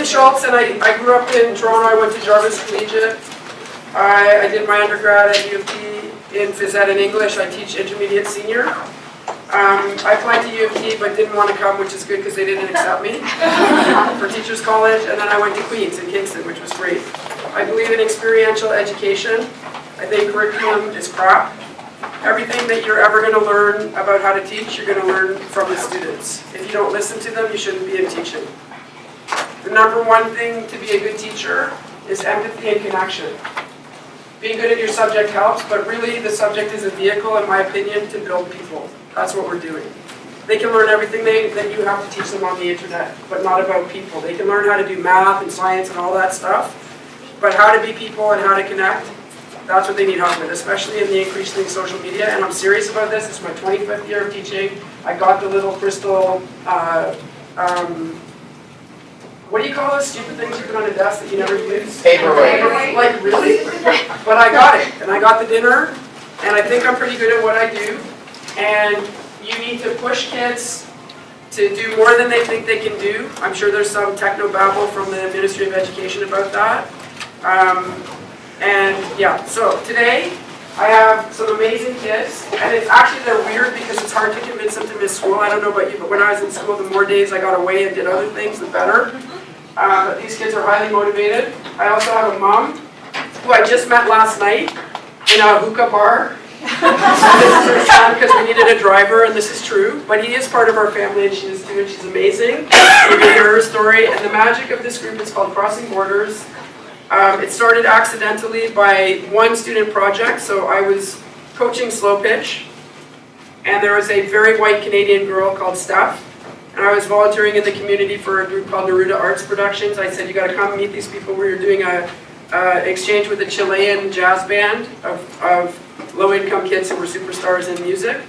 Schultz, and I grew up in Toronto. I went to Jarvis Collegiate. I did my undergrad at U of T in phys ed and English. I teach intermediate senior. I applied to U of T but didn't want to come, which is good because they didn't accept me for Teachers College. And then I went to Queen's in Kingston, which was great. I believe in experiential education. I think curriculum is crap. Everything that you're ever going to learn about how to teach, you're going to learn from the students. If you don't listen to them, you shouldn't be in teaching. The number one thing to be a good teacher is empathy and connection. Being good at your subject helps, but really the subject is a vehicle, in my opinion, to build people. That's what we're doing. They can learn everything that you have to teach them on the internet, but not about people. They can learn how to do math and science and all that stuff, but how to be people and how to connect, that's what they need help with, especially in the increasing social media. And I'm serious about this. It's my 25th year of teaching. I got the little crystal, what do you call those stupid things you put on a desk that you never use? Paperweight. Like, really? But I got it, and I got the dinner, and I think I'm pretty good at what I do. And you need to push kids to do more than they think they can do. I'm sure there's some techno-babble from the Ministry of Education about that. And yeah, so today I have some amazing kids, and it's actually, they're weird because it's hard to convince them to miss school. I don't know about you, but when I was in school, the more days I got away and did other things, the better. But these kids are highly motivated. I also have a mom who I just met last night in a hookah bar. This is her son because we needed a driver, and this is true. But he is part of our family, and she is too, and she's amazing. You're going to hear her story. And the magic of this group is called Crossing Borders. It started accidentally by one student project. So I was coaching slow pitch, and there was a very white Canadian girl called Steph, and I was volunteering in the community for a group called Neruda Arts Productions. I said, you got to come meet these people. We were doing a exchange with a Chilean jazz band of low-income kids who were superstars in music.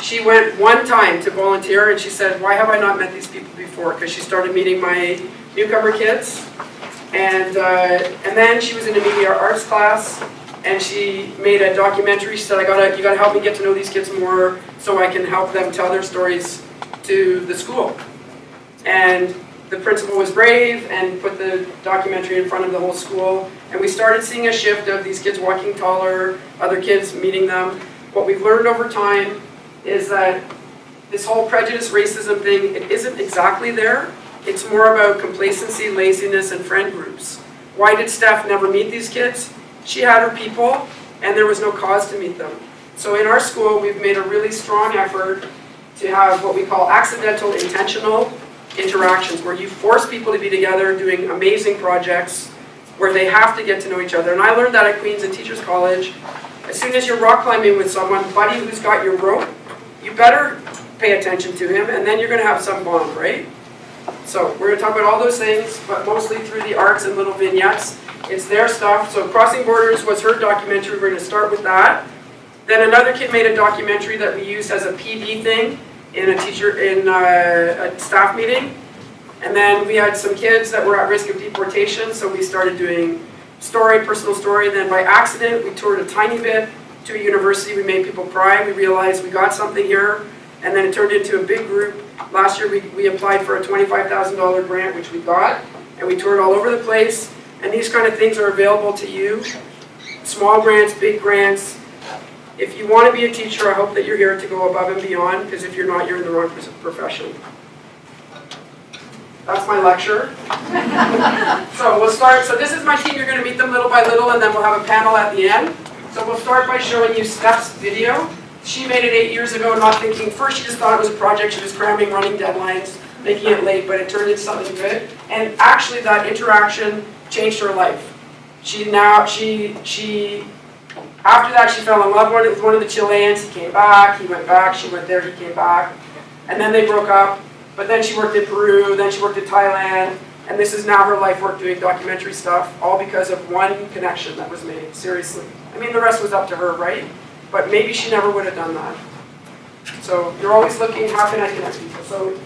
She went one time to volunteer, and she said, why have I not met these people before? Because she started meeting my newcomer kids. And then she was in a media arts class, and she made a documentary. She said, you gotta help me get to know these kids more so I can help them tell their stories to the school. And the principal was brave and put the documentary in front of the whole school. And we started seeing a shift of these kids walking taller, other kids meeting them. What we've learned over time is that this whole prejudice, racism thing, it isn't exactly there. It's more about complacency, laziness, and friend groups. Why did Steph never meet these kids? She had her people, and there was no cause to meet them. So in our school, we've made a really strong effort to have what we call accidental, intentional interactions, where you force people to be together doing amazing projects, where they have to get to know each other. And I learned that at Queen's and Teachers College. As soon as you're rock climbing with someone, buddy who's got your rope, you better pay attention to him, and then you're going to have some bond, right? So we're going to talk about all those things, but mostly through the arts and little vignettes. It's their stuff. So Crossing Borders was her documentary. We're going to start with that. Then another kid made a documentary that we used as a PD thing in a staff meeting. And then we had some kids that were at risk of deportation, so we started doing personal story. Then by accident, we toured a tiny bit to a university. We made people cry. We realized we got something here. And then it turned into a big group. Last year, we applied for a $25,000 grant, which we got. And we toured all over the place. And these kind of things are available to you. Small grants, big grants. If you want to be a teacher, I hope that you're here to go above and beyond, because if you're not, you're in the wrong profession. That's my lecture. So we'll start. So this is my team. You're going to meet them little by little, and then we'll have a panel at the end. So we'll start by showing you Steph's video. She made it 8 years ago, not thinking, first she just thought it was a project. She was cramming, running deadlines, making it late, but it turned into something good. And actually that interaction changed her life. After that, she fell in love with one of the Chileans. He came back, he went back, she went there, he came back. And then they broke up. But then she worked in Peru, then she worked in Thailand. And this is now her life work doing documentary stuff, all because of one connection that was made, seriously. I mean, the rest was up to her, right? But maybe she never would have done that. So you're always looking, how can I connect people? So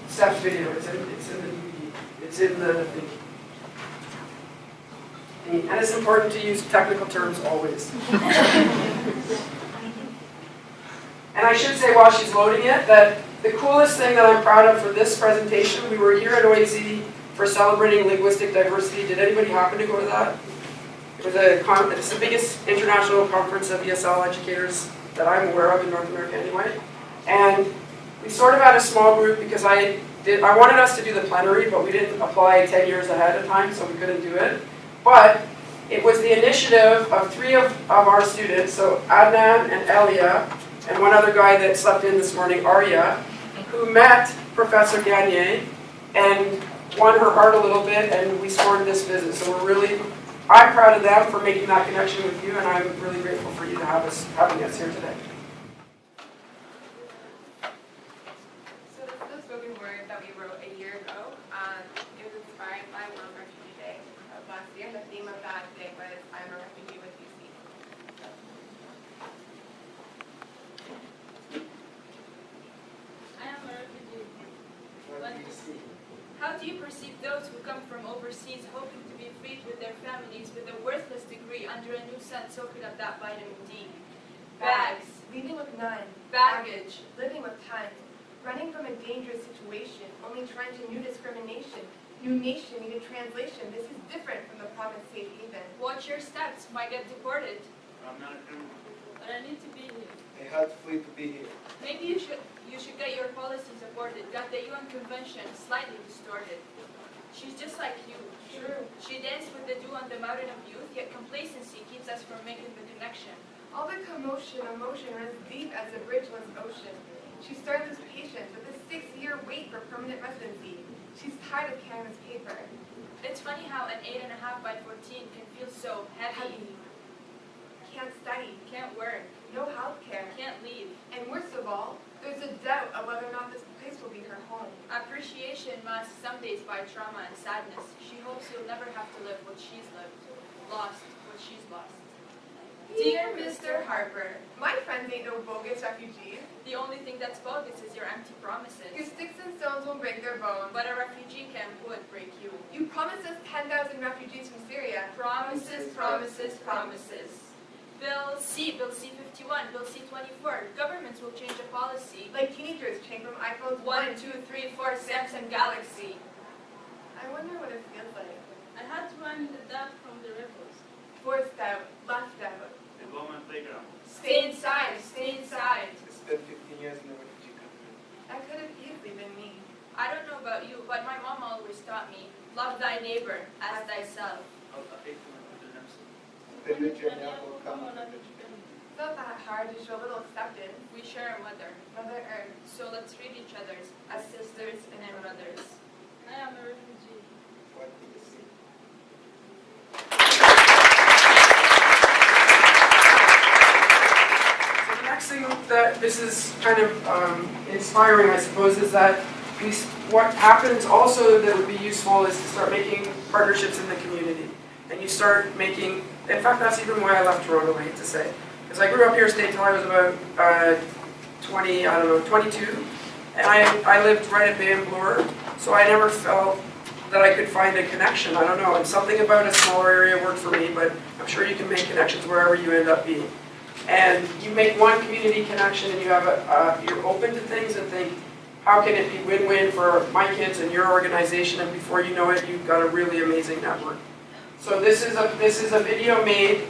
Steph's video, it's in the DVD. It's in the thing. And it's important to use technical terms always. And I should say while she's loading it, that the coolest thing that I'm proud of for this presentation, we were here at OAZ for celebrating linguistic diversity. Did anybody happen to go to that? It's the biggest international conference of ESL educators that I'm aware of in North America anyway. And we sort of had a small group because I wanted us to do the plenary, but we didn't apply 10 years ahead of time, so we couldn't do it. But it was the initiative of 3 of our students, so Adnan and Elia, and one other guy that slept in this morning, Arya, who met Professor Gagné and won her heart a little bit, and we scored this visit. So I'm proud of them for making that connection with you, and I'm really grateful for you to having us here today. So this is a spoken word that we wrote a year ago. It was inspired by World Refugee Day of last year. The theme of that day was I'm a refugee with UC. I am a refugee. How do you perceive those who come from overseas hoping to be freed with their families with a worthless degree under a new sun soaking up that vitamin D? Bags, Leaving with none. baggage, Living with tons. Running from a dangerous situation, only trying to new discrimination. New nation needed translation. This is different from the promised safe haven. watch your steps, might get deported. I'm not a criminal. But I need to be here. I had to flee to be here. Maybe you should get your policies aborted, got the UN Convention slightly distorted. She's just like you. True. She danced with the dew on the mountain of youth, yet complacency keeps us from making the connection. All the commotion, emotion runs deep as a bridgeless ocean. She started as patient with a 6-year wait for permanent residency. She's tired of canvas paper. It's funny how an 8.5 by 14 can feel so heavy. Can't study. Can't work, No health care. can't leave. And worst of all, there's a doubt of whether or not this place will be her home. Appreciation masked some days by trauma and sadness. She hopes you'll never have to live what she's lived, lost what she's lost. Dear Mr. Harper, My friends ain't no bogus refugees. the only thing that's bogus is your empty Your promises. sticks and stones will break their bones. But a refugee camp would break you. You promised us 10,000 refugees from Syria. Promises, promises, promises. Bill C-51, Bill C-24. Governments will change a policy. Like teenagers change from iPhones 1, 2, 3, 4, Samsung Galaxy. I wonder what it feels like. I had to run the depth from the ripples. Forced out, left out. The Roman playground. Stay inside, stay inside. I spent 15 years in a refugee country. That could have easily been me. I don't know about you, but my mom always taught me, love thy neighbor as thyself. It's not that hard to show a little acceptance. We share a mother, Mother Earth. so let's treat each other as sisters and brothers. I am a refugee. What do you see? So the next thing that this is kind of inspiring, I suppose, is that what happens also that would be useful is to start making partnerships in the community. And you start making, in fact, that's even why I left Toronto, I hate to say. Because I grew up here state until I was about 22. And I lived right at Bay and Bloor, so I never felt that I could find a connection. I don't know, and something about a smaller area worked for me, but I'm sure you can make connections wherever you end up being. And you make one community connection and you have you're open to things and think, how can it be win-win for my kids and your organization? And before you know it, you've got a really amazing network. So this is a video made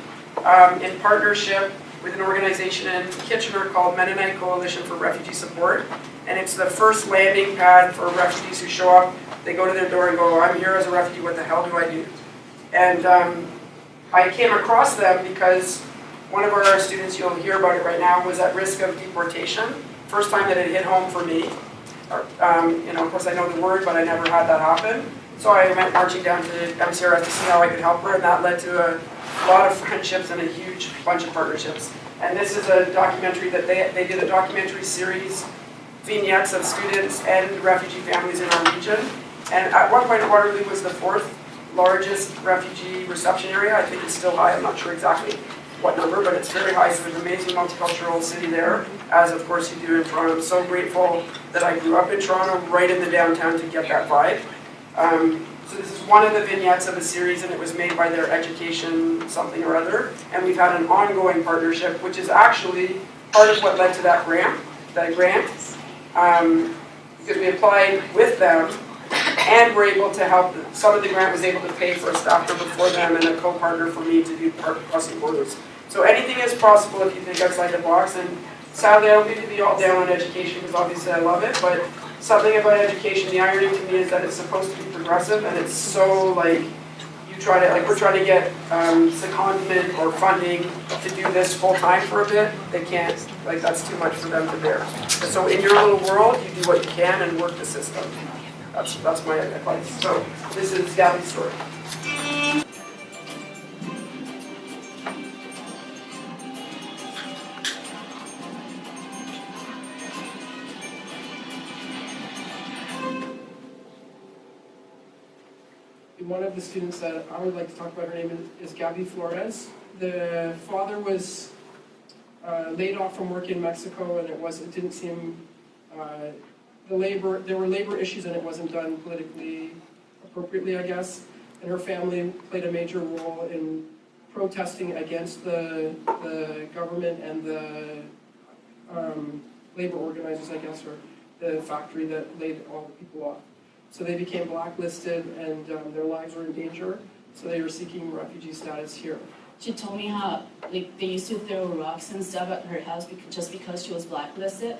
in partnership with an organization in Kitchener called Mennonite Coalition for Refugee Support. And it's the first landing pad for refugees who show up. They go to their door and go, I'm here as a refugee, what the hell do I do? And I came across them because one of our students, you'll hear about it right now, was at risk of deportation. First time that it hit home for me. Of course I know the word, but I never had that happen. So I went marching down to MCRS to see how I could help her, and that led to a lot of friendships and a huge bunch of partnerships. And this is a documentary that they did a documentary series, vignettes of students and refugee families in our region. And at one point, Waterloo was the 4th largest refugee reception area. I think it's still high. I'm not sure exactly what number, but it's very high. So there's an amazing multicultural city there, as of course you do in Toronto. I'm so grateful that I grew up in Toronto, right in the downtown, to get that vibe. So this is one of the vignettes of a series, and it was made by their education something or other. And we've had an ongoing partnership, which is actually part of what led to that grant, because we applied with them And we're able to help, some of the grant was able to pay for a staff member for them and a co-partner for me to do crossing borders. So anything is possible if you think outside the box, and sadly I don't mean to be all down on education because obviously I love it, but something about education, the irony to me is that it's supposed to be progressive and it's so like, we're trying to get secondment or funding to do this full time for a bit. They can't, like that's too much for them to bear. So in your little world, you do what you can and work the system. That's my advice. So this is Gabby's story. One of the students that I would like to talk about, her name is Gabby Flores. The father was laid off from work in Mexico, and it didn't seem there were labor issues, and it wasn't done politically appropriately, I guess. And her family played a major role in protesting against the government and the labor organizers, I guess, or the factory that laid all the people off. So they became blacklisted and their lives were in danger, so they were seeking refugee status here. She told me how like they used to throw rocks and stuff at her house just because she was blacklisted,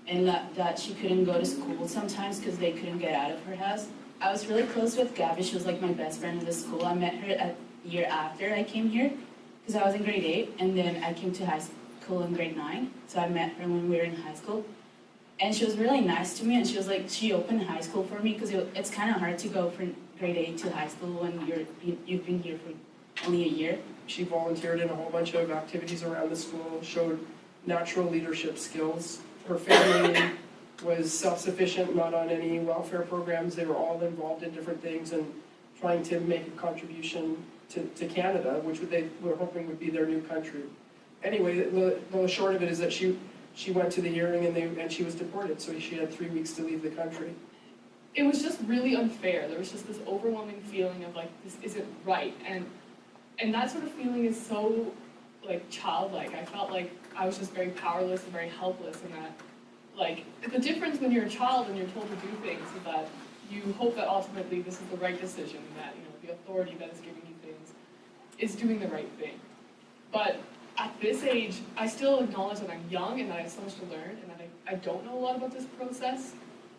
and that she couldn't go to school sometimes because they couldn't get out of her house. I was really close with Gabby. She was like my best friend in the school. I met her a year after I came here because I was in grade 8, and then I came to high school in grade 9, so I met her when we were in high school. And she was really nice to me, and she opened high school for me because it's kind of hard to go from grade 8 to high school when you've been here for only a year. She volunteered in a whole bunch of activities around the school, showed natural leadership skills. Her family was self-sufficient, not on any welfare programs. They were all involved in different things and trying to make a contribution to Canada, which they were hoping would be their new country. Anyway, the short of it is that she went to the hearing and she was deported, so she had 3 weeks to leave the country. It was just really unfair. There was just this overwhelming feeling of like, this isn't right. And that sort of feeling is so like childlike. I felt like I was just very powerless and very helpless, and that like the difference when you're a child and you're told to do things is that you hope that ultimately this is the right decision, that the authority that is giving you things is doing the right thing. But at this age, I still acknowledge that I'm young and that I have so much to learn, and that I don't know a lot about this process,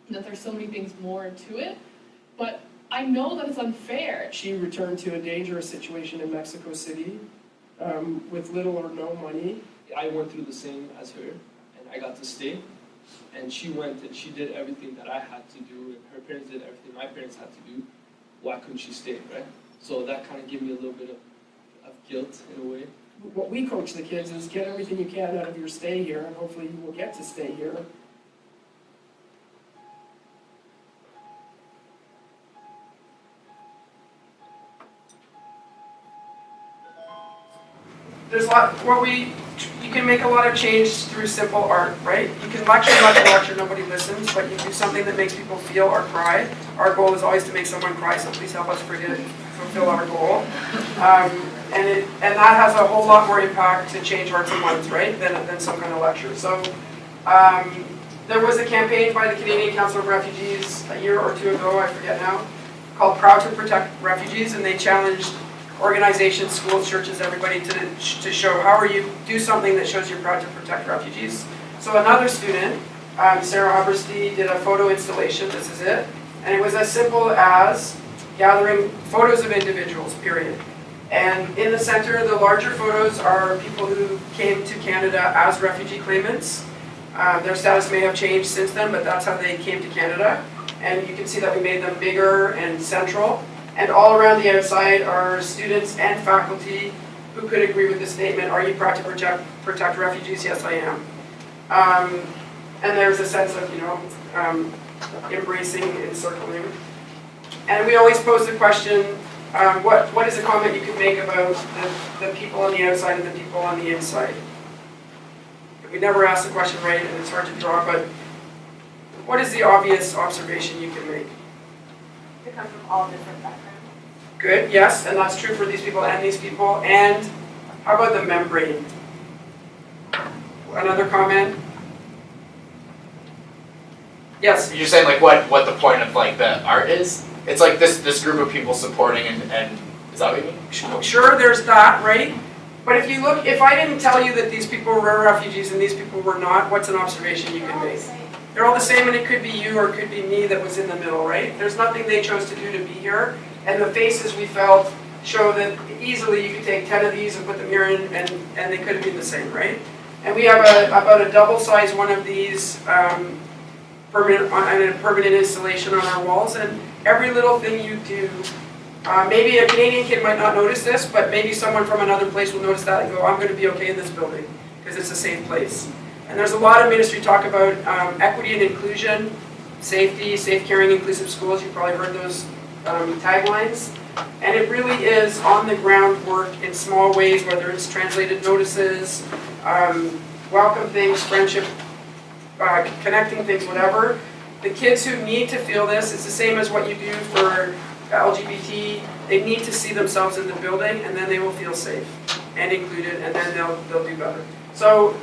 and that there's so many things more to it, but I know that it's unfair. She returned to a dangerous situation in Mexico City with little or no money. I went through the same as her, and I got to stay, and she went and she did everything that I had to do, and her parents did everything my parents had to do. Why couldn't she stay, right? So that kind of gave me a little bit of guilt in a way. What we coach the kids is get everything you can out of your stay here, and hopefully you will get to stay here. There's a lot, you can make a lot of change through simple art, right? You can lecture, nobody listens, but you do something that makes people feel or cry. Our goal is always to make someone cry, so please help us fulfill our goal. And that has a whole lot more impact to change hearts and minds, right, than some kind of lecture. So there was a campaign by the Canadian Council of Refugees a year or two ago, I forget now, called Proud to Protect Refugees, and they challenged organizations, schools, churches, everybody to show how you do something that shows you're proud to protect refugees. So another student, Sarah Huberstee, did a photo installation, this is it, and it was as simple as gathering photos of individuals, period. And in the center, the larger photos are people who came to Canada as refugee claimants. Their status may have changed since then, but that's how they came to Canada. And you can see that we made them bigger and central. And all around the outside are students and faculty who could agree with the statement, are you proud to protect refugees? Yes, I am. And there's a sense of, embracing, encircling. And we always pose the question, what is a comment you can make about the people on the outside and the people on the inside? We never ask the question right, and it's hard to draw, but what is the obvious observation you can make? They come from all different backgrounds. Good, yes, and that's true for these people and these people. And how about the membrane? Another comment? Yes? You're saying like what the point of like the art is? it's like this group of people supporting and is that what you mean? Sure, there's that, right? But if you look, if I didn't tell you that these people were refugees and these people were not, what's an observation you can make? They're all the same, and it could be you or it could be me that was in the middle, right? There's nothing they chose to do to be here, and the faces we felt show that easily you could take 10 of these and put them here and they could have been the same, right? And we have about a double size one of these permanent installation on our walls, and every little thing you do, maybe a Canadian kid might not notice this, but maybe someone from another place will notice that and go, I'm going to be okay in this building because it's a safe place. And there's a lot of ministry talk about equity and inclusion, safety, safe, caring, inclusive schools. You've probably heard those taglines. And it really is on the ground work in small ways, whether it's translated notices, welcome things, friendship, connecting things, whatever. The kids who need to feel this, it's the same as what you do for LGBT. They need to see themselves in the building, and then they will feel safe and included, and then they'll do better. So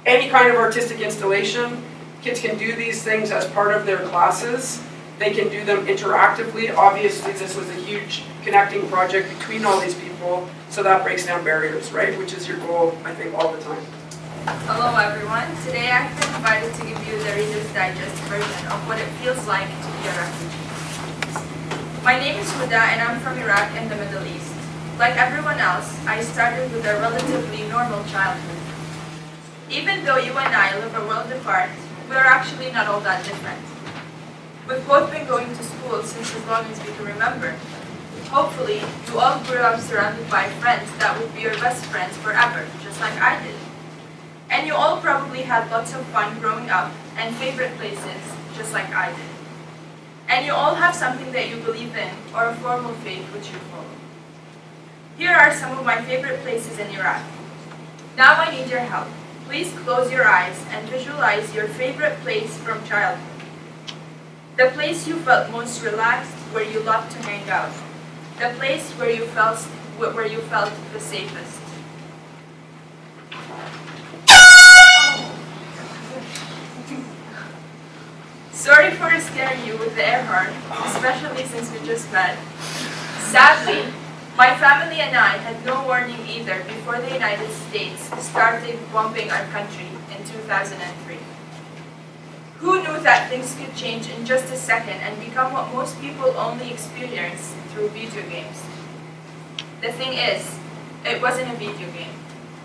any kind of artistic installation, kids can do these things as part of their classes. They can do them interactively. Obviously, this was a huge connecting project between all these people, so that breaks down barriers, right? Which is your goal, I think, all the time. Hello everyone. Today I've been invited to give you the Reader's Digest version of what it feels like to be a refugee. My name is Huda and I'm from Iraq in the Middle East. Like everyone else, I started with a relatively normal childhood. Even though you and I live a world apart, we are actually not all that different. We've both been going to school since as long as we can remember. Hopefully, you all grew up surrounded by friends that would be your best friends forever, just like I did. And you all probably had lots of fun growing up and favorite places, just like I did. And you all have something that you believe in or a formal faith which you follow. Here are some of my favorite places in Iraq. Now I need your help. Please close your eyes and visualize your favorite place from childhood. The place you felt most relaxed, where you loved to hang out. The place where you felt the safest. Sorry for scaring you with the air horn, especially since we just met. Sadly, my family and I had no warning either before the United States started bombing our country in 2003. Who knew that things could change in just a second and become what most people only experience through video games? The thing is, it wasn't a video game.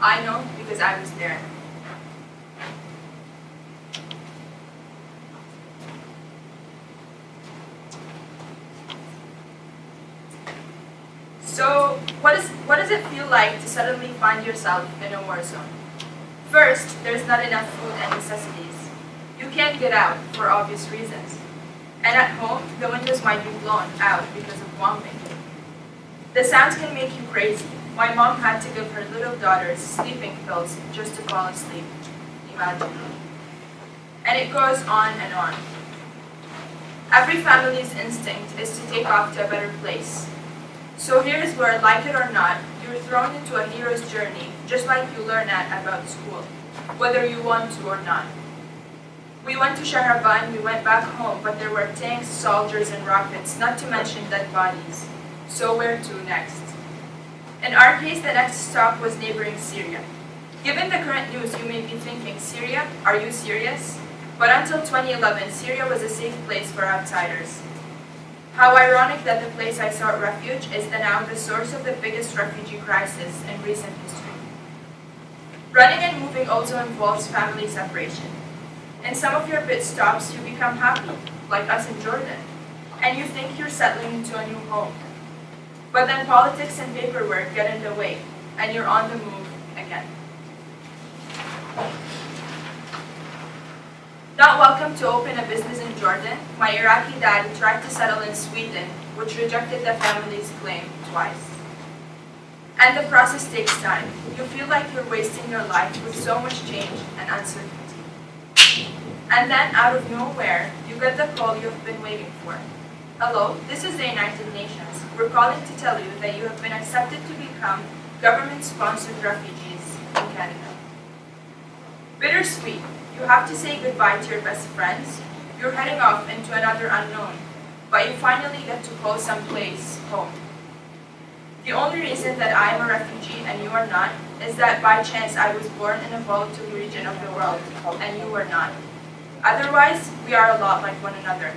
I know because I was there. So, what does it feel like to suddenly find yourself in a war zone? First, there's not enough food and necessities. You can't get out for obvious reasons. And at home, the windows might be blown out because of bombing. The sounds can make you crazy. My mom had to give her little daughters sleeping pills just to fall asleep. Imagine. And it goes on and on. Every family's instinct is to take off to a better place. So here's where, like it or not, you're thrown into a hero's journey, just like you learn about school, whether you want to or not. We went to Shahrabad and we went back home, but there were tanks, soldiers, and rockets, not to mention dead bodies. So where to next? In our case, the next stop was neighboring Syria. Given the current news, you may be thinking, Syria? Are you serious? But until 2011, Syria was a safe place for outsiders. How ironic that the place I sought refuge is now the source of the biggest refugee crisis in recent history. Running and moving also involves family separation. In some of your pit stops, you become happy, like us in Jordan, and you think you're settling into a new home. But then politics and paperwork get in the way, and you're on the move again. Not welcome to open a business in Jordan, my Iraqi dad tried to settle in Sweden, which rejected the family's claim twice. And the process takes time. You feel like you're wasting your life with so much change and uncertainty. And then, out of nowhere, you get the call you've been waiting for. Hello, this is the United Nations. We're calling to tell you that you have been accepted to become government-sponsored refugees in Canada. Bittersweet. You have to say goodbye to your best friends. You're heading off into another unknown. but you finally get to call some place home. The only reason that I am a refugee and you are not is that by chance I was born in a volatile region of the world and you were not. Otherwise, we are a lot like one another.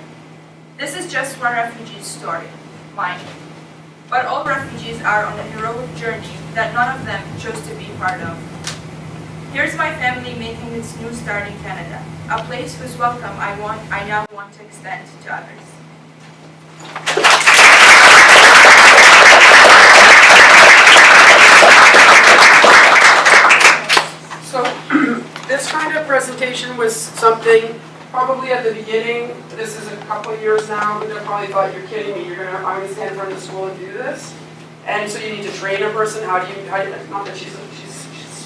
This is just one refugee's story, mine. But all refugees are on a heroic journey that none of them chose to be part of. Here's my family making its new start in Canada, a place whose welcome I now want to extend to others. So this kind of presentation was something probably at the beginning, this is a couple of years now, but they probably thought, you're kidding me, I'm gonna stand in front of the school and do this? And so you need to train a person, not that she's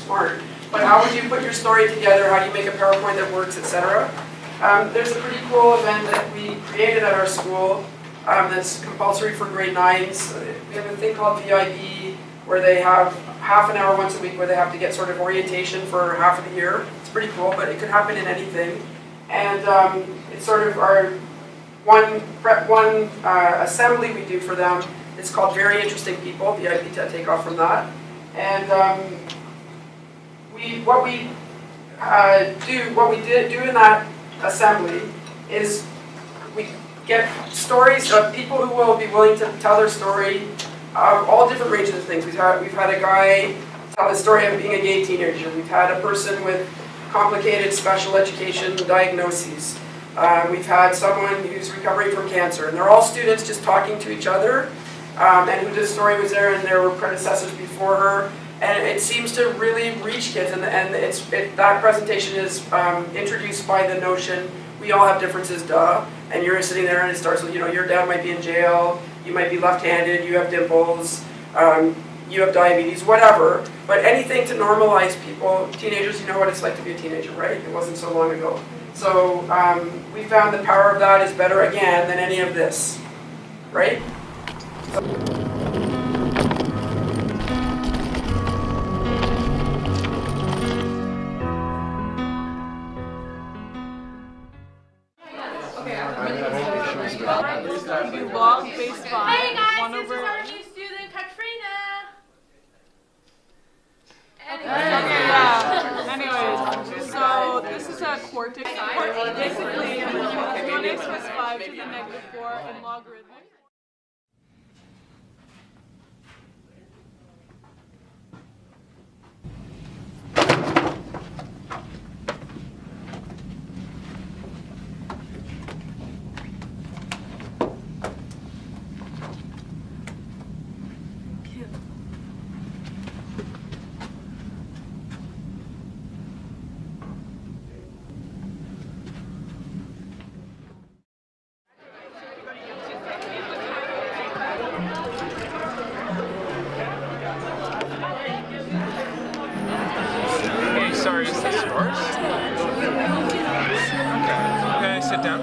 smart, but how would you put your story together, how do you make a PowerPoint that works, etc. There's a pretty cool event that we created at our school that's compulsory for grade 9s. We have a thing called VIB, where they have half an hour once a week where they have to get sort of orientation for half of the year. It's pretty cool, but it could happen in anything. And it's sort of our one assembly we do for them. It's called Very Interesting People, VIB to take off from that. And what we do in that assembly is we get stories of people who will be willing to tell their story of all different ranges of things. We've had a guy tell the story of being a gay teenager. We've had a person with complicated special education diagnoses. We've had someone who's recovering from cancer, and they're all students just talking to each other, and who this story was there, and there were predecessors before her, and it seems to really reach kids, and that presentation is introduced by the notion we all have differences, duh, and you're sitting there and it starts with, your dad might be in jail, you might be left-handed, you have dimples, you have diabetes, whatever, but anything to normalize people. Teenagers, you know what it's like to be a teenager, right? It wasn't so long ago. So we found the power of that is better again than any of this, right? We do log base 5. Hey guys, 1 this over. is our new student, Katrina. Yeah. Anyways, so this is a quartic. Basically, 1x plus 5 to the negative 4 in logarithmic. Hey, sorry, is this yours? Okay, sit down.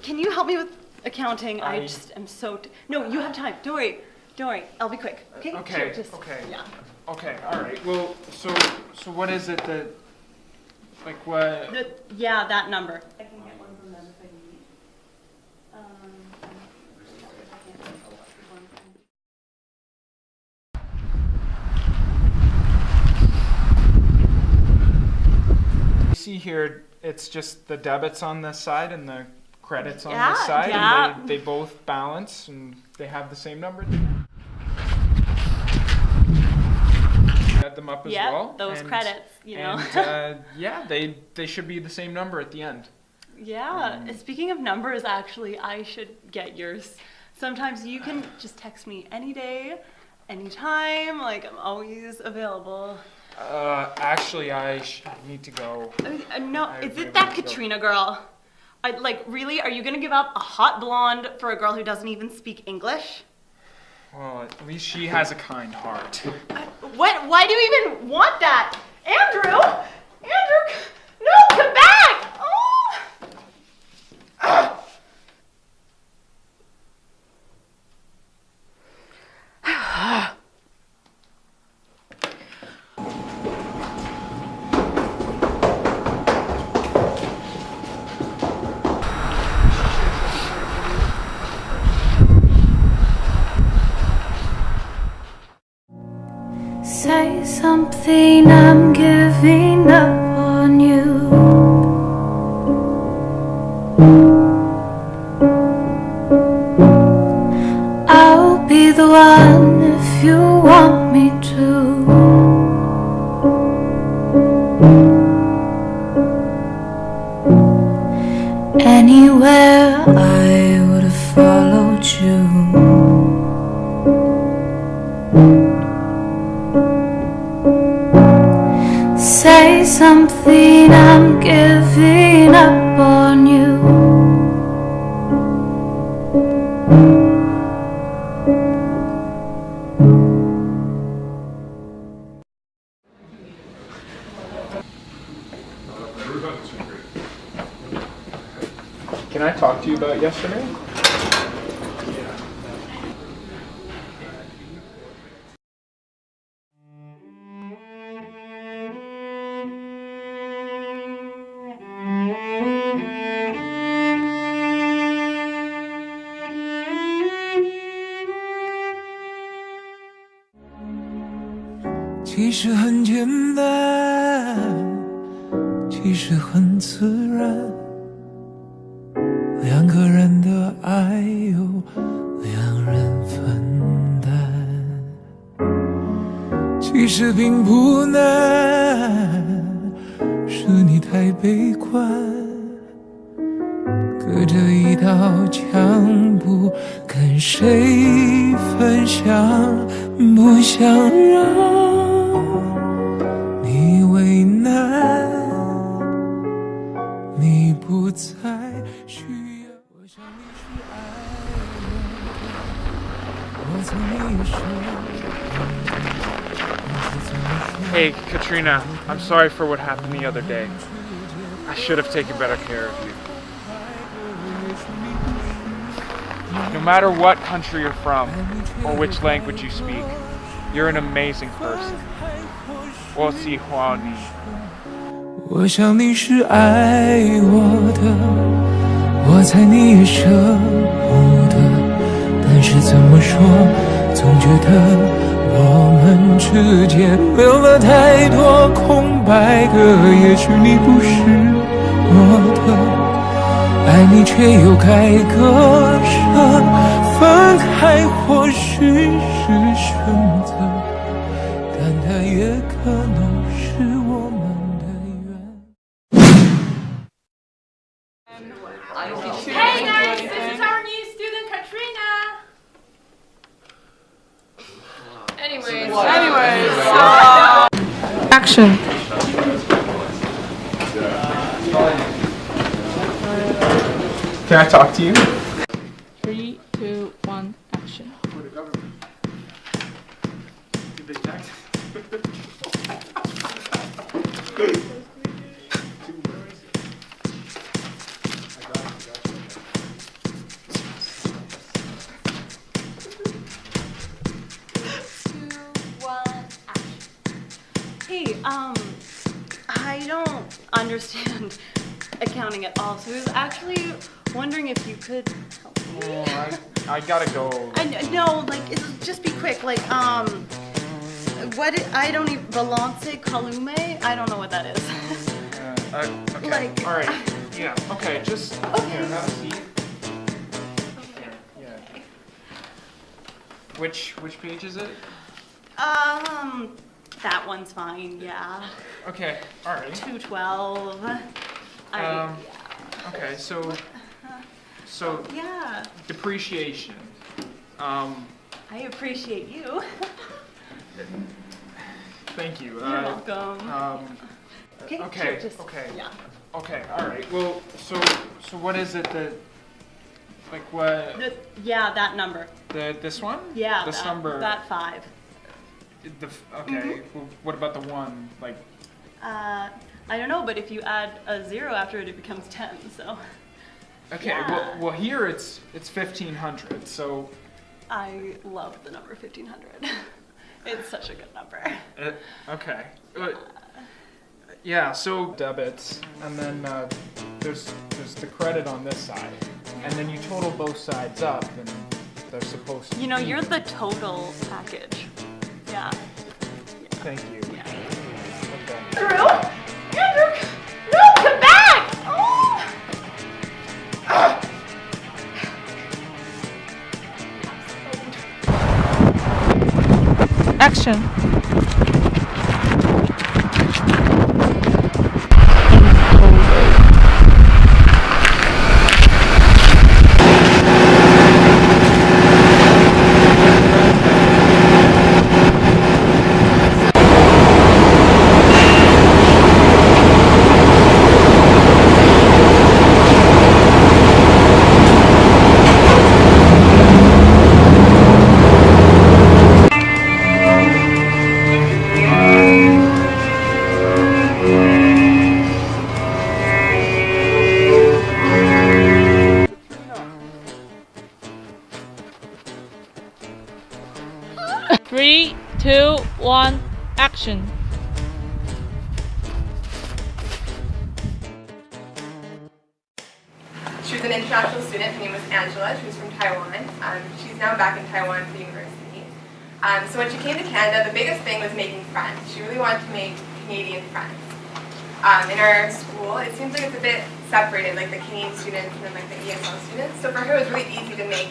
Can you help me with accounting? I just am so... No, you have time. Don't worry. Don't worry. I'll be quick. Okay? Okay, Sure, just, okay. Yeah. Okay, alright. Well, so what is it that, like what? Yeah, that number. I can get one from them if I need. here, it's just the debits on this side and the credits on Yeah, this side, yeah. and they both balance and they have the same number. Add them up as Yep, well. those and- credits, you know. And yeah, they should be the same number at the end. Yeah, speaking of numbers, actually, I should get yours. Sometimes you can just text me any day, anytime, like I'm always available. Actually, I need to go. No, I is really it that need to go. Katrina girl? Like, really? Are you gonna give up a hot blonde for a girl who doesn't even speak English? Well, at least she has a kind heart. What? Why do you even want that? Andrew! Andrew! No, come back! Oh! Say something, I'm giving up on you. I'll be the one if you want me to. Anywhere I would have followed you. Say something, I'm giving up on you. Can I talk to you about yesterday?其实很简单，其实很自然，两个人的爱由两人分担。其实并不难，是你太悲观，隔着一道墙不跟谁分享，不想让你为难，你不再需要。我想你是爱我的，我曾你是。Hey, Katrina, I'm sorry for what happened the other day. I should have taken better care of you. No matter what country you're from, or which language you speak, you're an amazing person. 我喜欢你。我想你是爱我的，我猜你也舍不得，但是怎么说，总觉得我们之间留了太多空白格。也许你不是我的，爱你却又该割舍，分开或许是选择，但它也可能是我们的缘。 Hey guys, this is our new student Katrina. Anyways, Action. Can I talk to you? 3, 2, 1, action. Hey, I don't understand accounting at all, so I was actually wondering if you could help me. Oh, I gotta go. No, like, just be quick, like, what, I don't even, balance calume? I don't know what that is. Okay. Like- All right. Yeah. Okay. Just here. Have a seat. Here. Yeah. Which page is it? That one's fine, yeah. Okay. All right. 212. Okay. So Yeah. depreciation. I appreciate you. Thank you. You're welcome. Okay. Okay. Sure, just, Okay. Yeah. Okay. All right. Well, so what is it that, like, what? Yeah, that number. This one? Yeah. This that, number. That 5. Okay. Well, what about the one? Like. I don't know, but if you add a 0 after it, it becomes 10. So. Okay. Yeah. Well, here it's 1,500. So. I love the number 1,500. It's such a good number. Okay. Yeah. So debits, and then there's the credit on this side, and then you total both sides up, and they're supposed to. You know, you're the total package. Yeah. Thank you. Yeah. Okay. Andrew! No, come back! Oh! Action. Three, two, one, action. She was an international student. Her name was Angela. She was from Taiwan. She's now back in Taiwan for university. So when she came to Canada, the biggest thing was making friends. She really wanted to make Canadian friends. In our school, it seems like it's a bit separated, like the Canadian students and then like the ESL students. So for her, it was really easy to make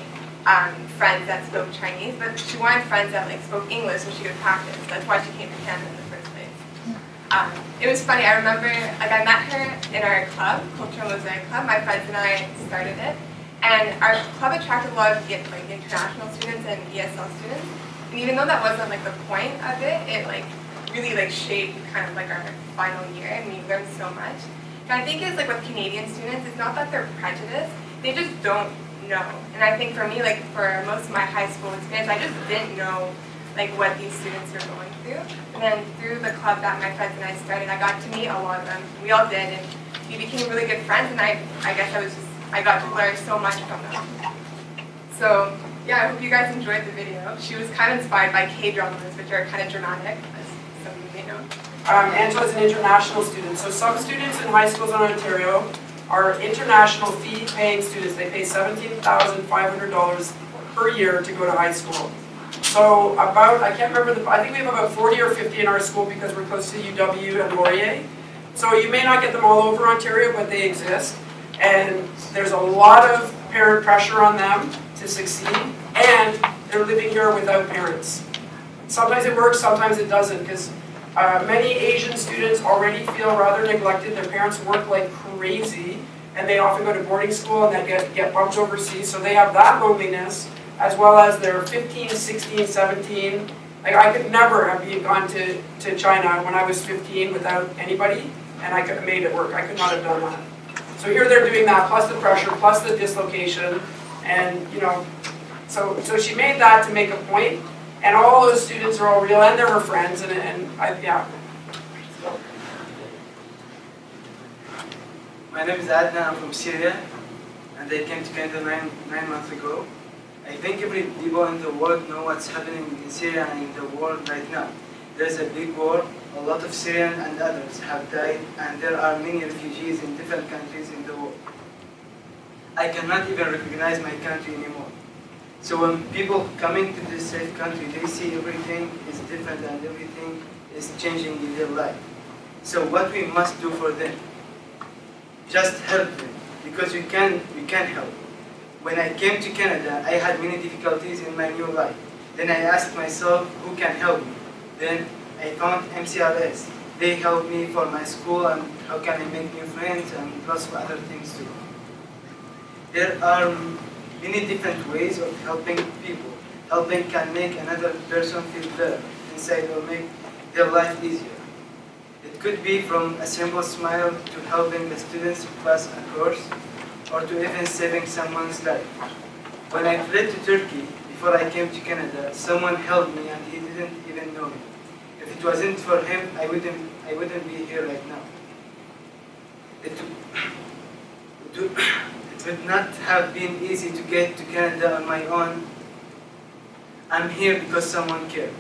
friends that spoke Chinese, but she wanted friends that like spoke English so she could practice. That's why she came to Canada in the first place. It was funny. I remember, like, I met her in our club, Cultural Mosaic Club. My friends and I started it, and our club attracted a lot of like international students and ESL students. And even though that wasn't like the point of it, it like really like shaped kind of like our final year, and we learned so much. And I think it's like with Canadian students, it's not that they're prejudiced; they just don't know. And I think for me, like for most of my high school experience, I just didn't know like what these students were going through. And then through the club that my friends and I started, I got to meet a lot of them. We all did, and we became really good friends. And I guess I got to learn so much from them. So yeah, I hope you guys enjoyed the video. She was kind of inspired by K-dramas, which are kind of dramatic, as some of you may know. Angela's an international student. So some students in high schools in Ontario are international fee-paying students. They pay $17,500 per year to go to high school. So I can't remember, I think we have about 40 or 50 in our school because we're close to UW and Laurier. So you may not get them all over Ontario, but they exist. And there's a lot of parent pressure on them to succeed, and they're living here without parents. Sometimes it works, sometimes it doesn't, because many Asian students already feel rather neglected. Their parents work like crazy, and they often go to boarding school and they get bumped overseas, so they have that loneliness, as well as they're 15, 16, 17. Like, I could never have gone to China when I was 15 without anybody, and I could have made it work. I could not have done that. So here they're doing that, plus the pressure, plus the dislocation, and so she made that to make a point, and all those students are all real, and they're her friends, yeah. So. My name is Adnan. I'm from Syria, and I came to Canada nine months ago. I think every people in the world know what's happening in Syria and in the world right now. There's a big war, a lot of Syrians and others have died, and there are many refugees in different countries in the world. I cannot even recognize my country anymore. So when people coming to this safe country, they see everything is different and everything is changing in their life. So what we must do for them? just help them, because you can help. When I came to Canada, I had many difficulties in my new life. Then I asked myself, who can help me? Then I found MCRS. They helped me for my school and how can I make new friends and lots of other things too. There are many different ways of helping people. Helping can make another person feel better inside or make their life easier. It could be from a simple smile to helping the students pass a course, or to even saving someone's life. When I fled to Turkey, before I came to Canada, someone helped me and he didn't even know me. If it wasn't for him, I wouldn't be here right now. It would not have been easy to get to Canada on my own. I'm here because someone cared.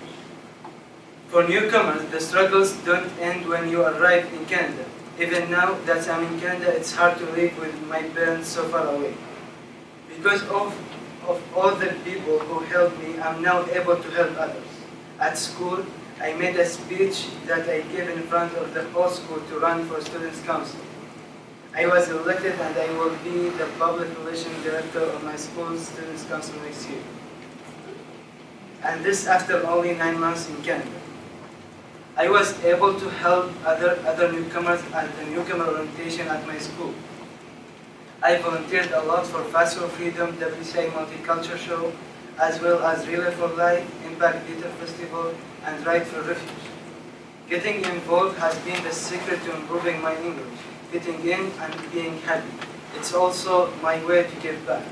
For newcomers, the struggles don't end when you arrive in Canada. Even now that I'm in Canada, it's hard to live with my parents so far away. Because of all the people who helped me, I'm now able to help others. At school, I made a speech that I gave in front of the whole school to run for Students' Council. I was elected and I will be the public relations director of my school's Students' Council next year. And this after only 9 months in Canada. I was able to help other newcomers at the newcomer orientation at my school. I volunteered a lot for Fast for Freedom, WCI Multicultural Show, as well as Relay for Life, Impact Theater Festival, and Right for Refuge. Getting involved has been the secret to improving my English, fitting in and being happy. It's also my way to give back.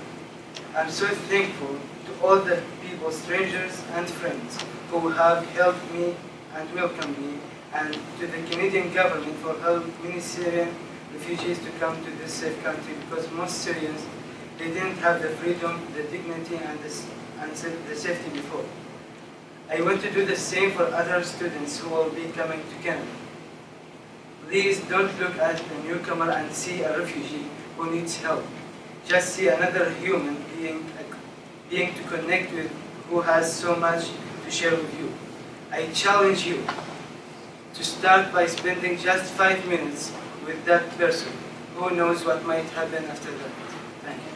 I'm so thankful to all the people, strangers and friends, who have helped me and welcomed me, and to the Canadian government for helping many Syrian refugees to come to this safe country, because most Syrians, they didn't have the freedom, the dignity, and the safety before. I want to do the same for other students who will be coming to Canada. Please don't look at a newcomer and see a refugee who needs help. Just see another human being to connect with, who has so much to share with you. I challenge you to start by spending just 5 minutes with that person. Who knows what might happen after that? Thank you.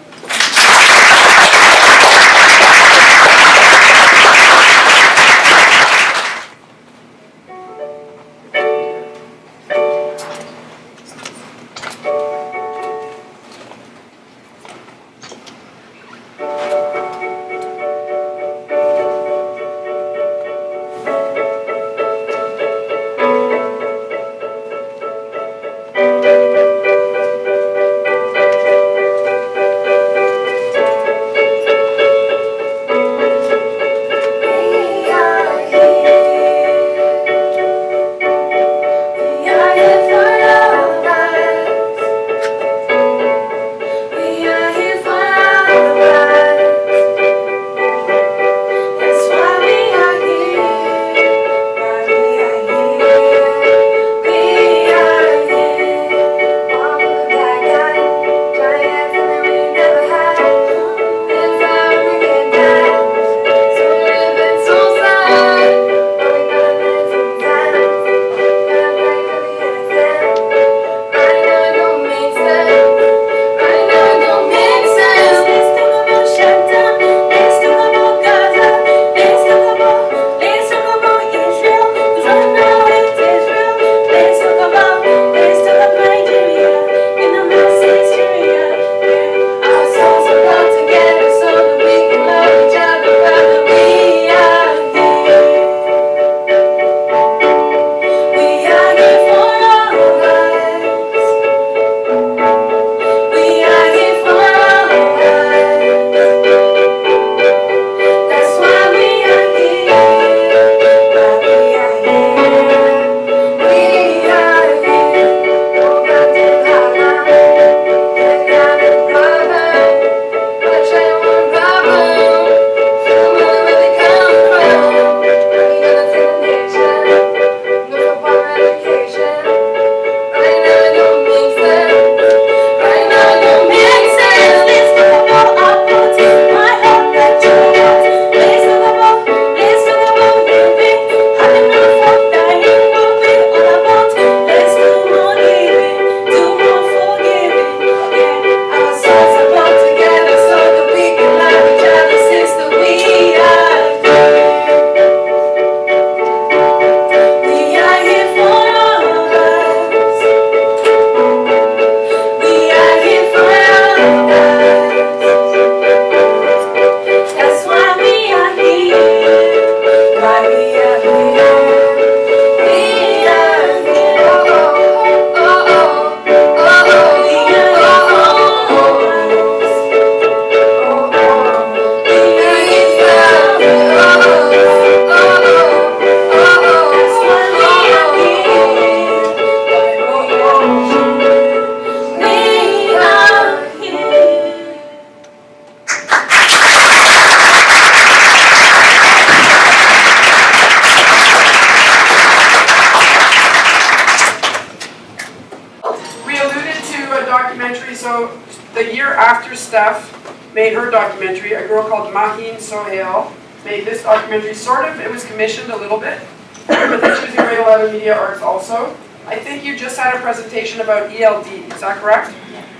so the year after Steph made her documentary, a girl called Maheen Sohail made this documentary, sort of, it was commissioned a little bit, but then she was in grade 11 media arts also. I think you just had a presentation about ELD, is that correct?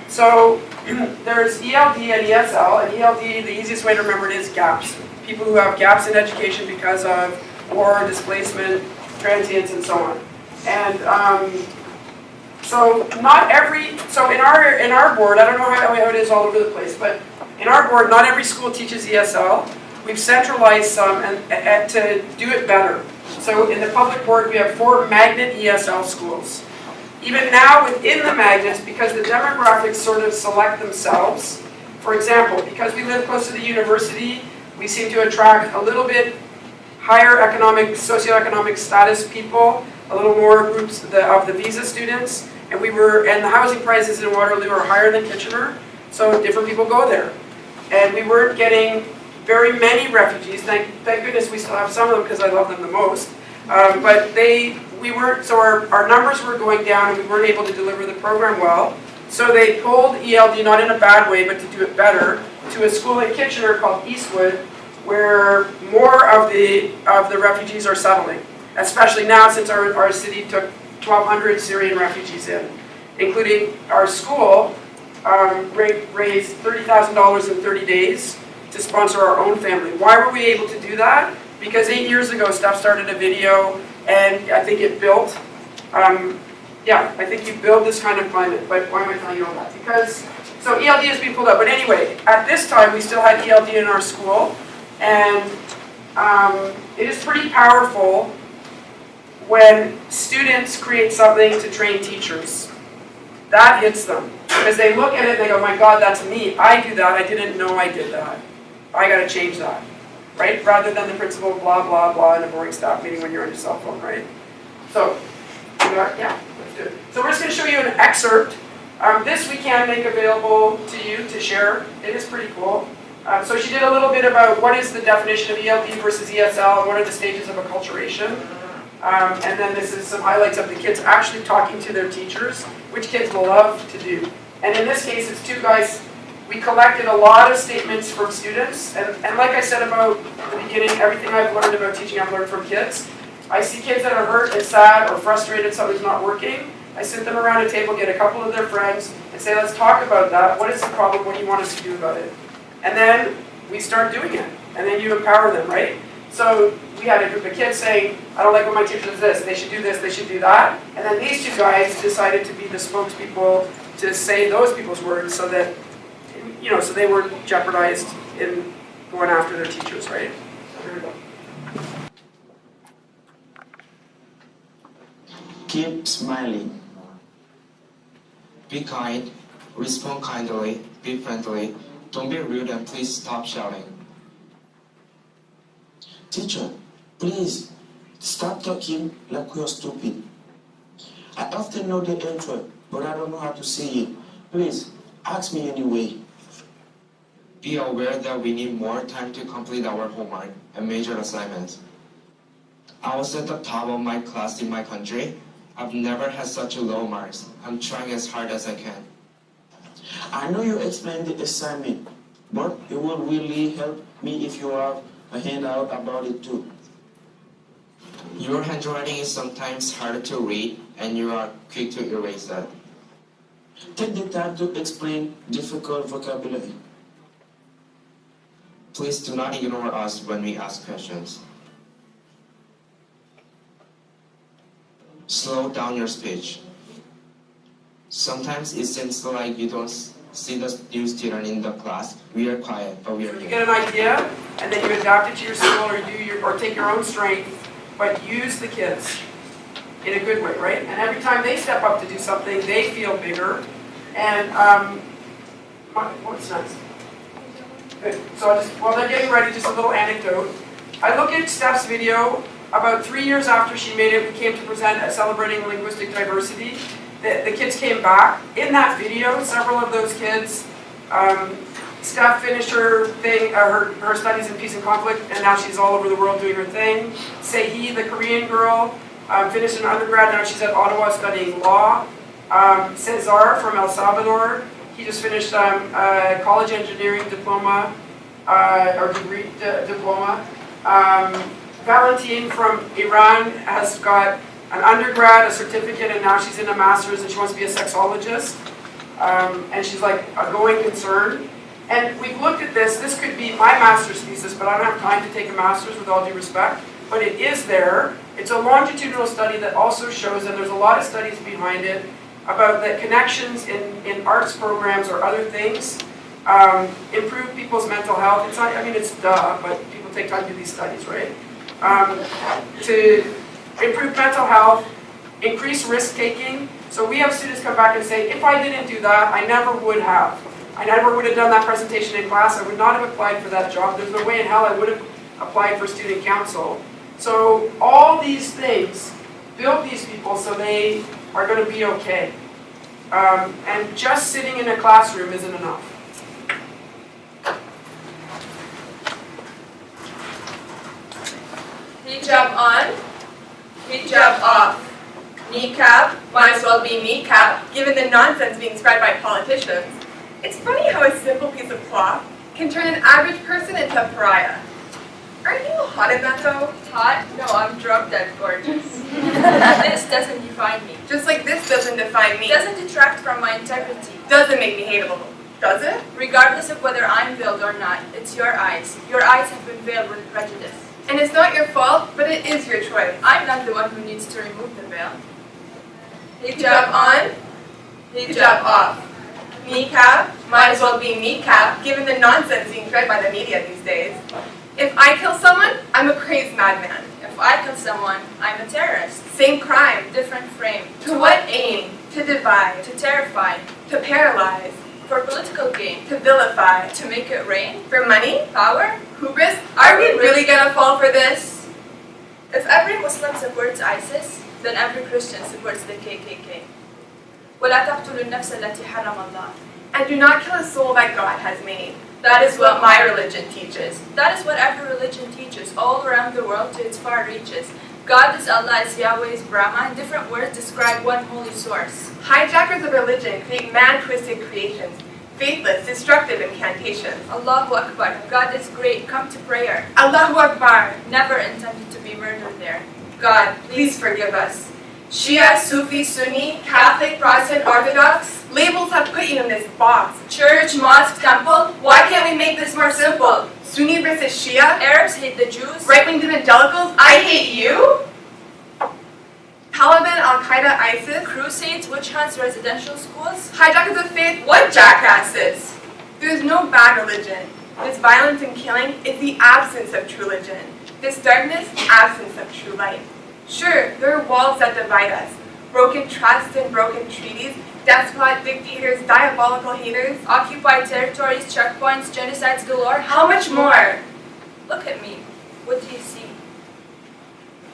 So there's ELD and ESL, and ELD, the easiest way to remember it is gaps. People who have gaps in education because of war, displacement, transients, and so on. And so not every, so in our board, I don't know how it is all over the place, but in our board, not every school teaches ESL. We've centralized some and to do it better. So in the public board, we have 4 magnet ESL schools. Even now within the magnets, because the demographics sort of select themselves, for example, because we live close to the university, we seem to attract a little bit higher economic, socioeconomic status people, a little more groups of the visa students, and the housing prices in Waterloo are higher than Kitchener, so different people go there. And we weren't getting very many refugees. Thank goodness we still have some of them because I love them the most. But we weren't, so our numbers were going down and we weren't able to deliver the program well. So they pulled ELD, not in a bad way, but to do it better, to a school in Kitchener called Eastwood, where more of the refugees are settling. Especially now since our city took 1,200 Syrian refugees in, including our school raised $30,000 in 30 days to sponsor our own family. Why were we able to do that? Because 8 years ago, Steph started a video, and I think it built, I think you build this kind of climate. But why am I telling you all that? Because, so ELD is being pulled up. But anyway, at this time, we still had ELD in our school, and it is pretty powerful when students create something to train teachers. That hits them. Because they look at it and they go, my God, that's me. I do that. I didn't know I did that. I got to change that. Right? Rather than the principal blah, blah, blah in a boring staff meeting when you're on your cell phone, right? So, yeah, let's do it. So we're just going to show you an excerpt. This we can make available to you to share. It is pretty cool. So she did a little bit about what is the definition of ELD versus ESL and what are the stages of acculturation. And then this is some highlights of the kids actually talking to their teachers, which kids will love to do. And in this case, it's 2 guys. We collected a lot of statements from students. And like I said about the beginning, everything I've learned about teaching, I've learned from kids. I see kids that are hurt and sad or frustrated something's not working. I sit them around a table, get a couple of their friends, and say, let's talk about that. What is the problem? What do you want us to do about it? And then we start doing it. And then you empower them, right? So we had a group of kids saying, I don't like when my teacher does this, they should do this, they should do that. And then these 2 guys decided to be the spokespeople to say those people's words so that, so they weren't jeopardized in going after their teachers, right? So here we go. Keep smiling. Be kind, respond kindly, be friendly, don't be rude, and please stop shouting. Teacher, please stop talking like we are stupid. I often know the answer, but I don't know how to say it. Please, ask me anyway. Be aware that we need more time to complete our homework and major assignments. I was at the top of my class in my country. I've never had such a low marks. I'm trying as hard as I can. I know you explained the assignment, but it will really help me if you have a handout about it too. Your handwriting is sometimes harder to read, and you are quick to erase that. Take the time to explain difficult vocabulary. Please do not ignore us when we ask questions. Slow down your speech. Sometimes it seems like you don't see the new student in the class. We are quiet, but we are here. You get an idea, and then you adapt it to your school, or take your own strength, but use the kids in a good way, right? And every time they step up to do something, they feel bigger. And what's next? Good. So while they're getting ready, just a little anecdote. I look at Steph's video. About 3 years after she made it, we came to present at Celebrating Linguistic Diversity. The kids came back. In that video, several of those kids, Steph finished her thing, her studies in peace and conflict, and now she's all over the world doing her thing. Sehi, the Korean girl, finished an undergrad, now she's at Ottawa studying law. Cesar from El Salvador he just finished a college engineering diploma, or degree diploma. Valentine from Iran has got an undergrad, a certificate, and now she's in a master's and she wants to be a sexologist. And she's like a going concern. And we've looked at this. This could be my master's thesis, but I don't have time to take a master's with all due respect. But it is there. It's a longitudinal study that also shows, and there's a lot of studies behind it, about the connections in arts programs or other things improve people's mental health. It's not, I mean, it's duh, but people take time to do these studies, right? To improve mental health, increase risk-taking. So we have students come back and say, if I didn't do that, I never would have. I never would have done that presentation in class. I would not have applied for that job. There's no way in hell I would have applied for student council. So all these things build these people so they are going to be okay. And just sitting in a classroom isn't enough. Hijab on, hijab off. Niqab might as well be kneecap, Given the nonsense being spread by politicians. It's funny how a simple piece of cloth can turn an average person into a pariah. Aren't you hot in that though? Hot? No, I'm drop dead gorgeous. This doesn't define me. Just like this doesn't define me. Doesn't detract from my integrity. Doesn't make me hateable. Does it? Regardless of whether I'm veiled or not, it's your eyes. Your eyes have been veiled with prejudice. And it's not your fault, but it is your choice. I'm not the one who needs to remove the veil. Hijab on, hijab off. Niqab might as well be kneecap, given the nonsense being spread by the media these days. If I kill someone, I'm a crazed madman. If I kill someone, I'm a terrorist. Same crime. Different frame. To what aim? To divide. To terrify. To paralyze. For political gain. To vilify. To make it rain. For money? Power. Hubris? Are we really gonna fall for this? If every Muslim supports ISIS, then every Christian supports the KKK. وَلَا تَقْتُلُوا النَّفْسَ الَّتِي حَرَّمَ اللَّهُ. And do not kill a soul that God has made. That is what my religion teaches. That is what every religion teaches, all around the world to its far reaches. God is Allah, is Yahweh, is Brahma, and different words describe one holy source. Hijackers of religion create man-twisted creations, faithless, destructive incantations. Allahu Akbar, God is great, come to prayer. Allahu Akbar, never intended to be murdered there. God, please forgive us. Shia, Sufi, Sunni, Catholic, Protestant, Orthodox, labels have put you in this box. Church, mosque, temple, why can't we make this more simple? Sunni versus Shia? Arabs hate the Jews. Right-wing evangelicals? I hate you? Taliban, Al-Qaeda, ISIS? Crusades, witch hunts, residential schools? Hijackers of faith? What jackasses? There is no bad religion. This violence and killing is the absence of true religion. This darkness, absence of true light. Sure, there are walls that divide us. Broken trusts and broken treaties, despot dictators, diabolical haters, occupied territories, checkpoints, genocides galore. How much more? Look at me. What do you see?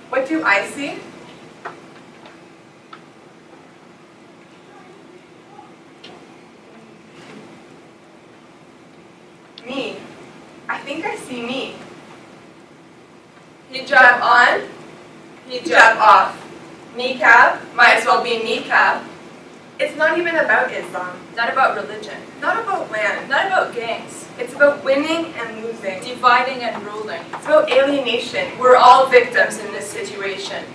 What do I see? Me. I think I see me. Hijab on, hijab off. Niqab, might as well be kneecap. It's not even about Islam. Not about religion. Not about land. Not about gangs. It's about winning and losing. Dividing and ruling. It's about alienation. We're all victims in this situation.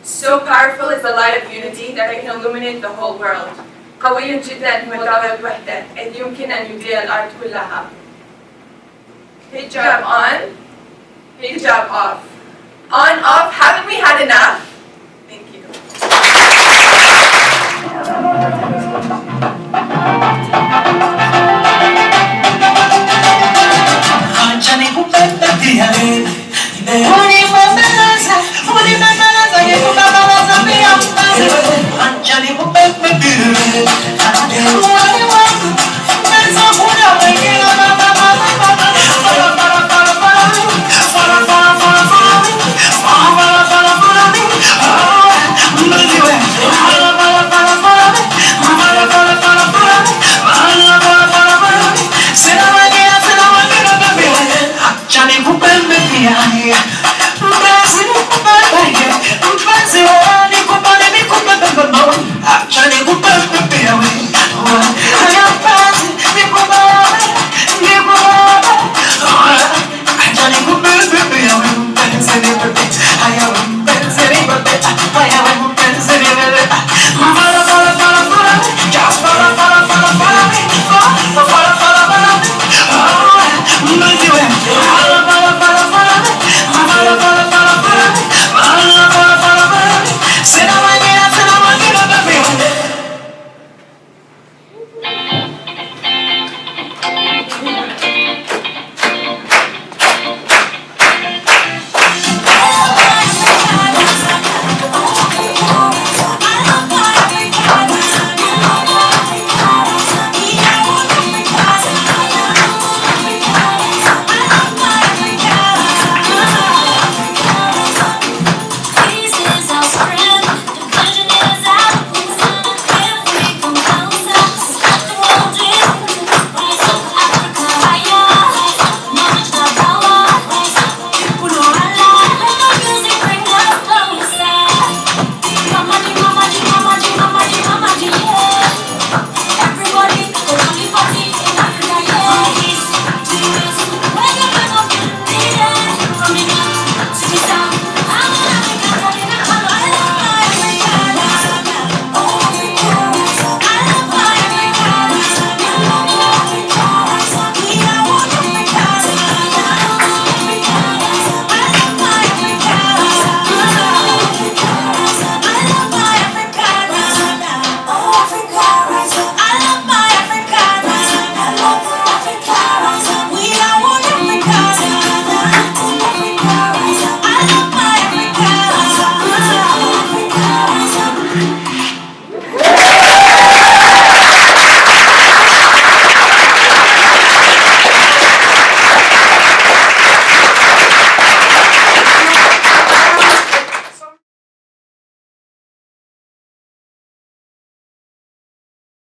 So powerful is the light of unity that it can illuminate the whole world. قوي جدا هو دار الوحدة إذ يمكن أن يضيء الأرض كلها. Hijab on, hijab off. On, off, haven't we had enough?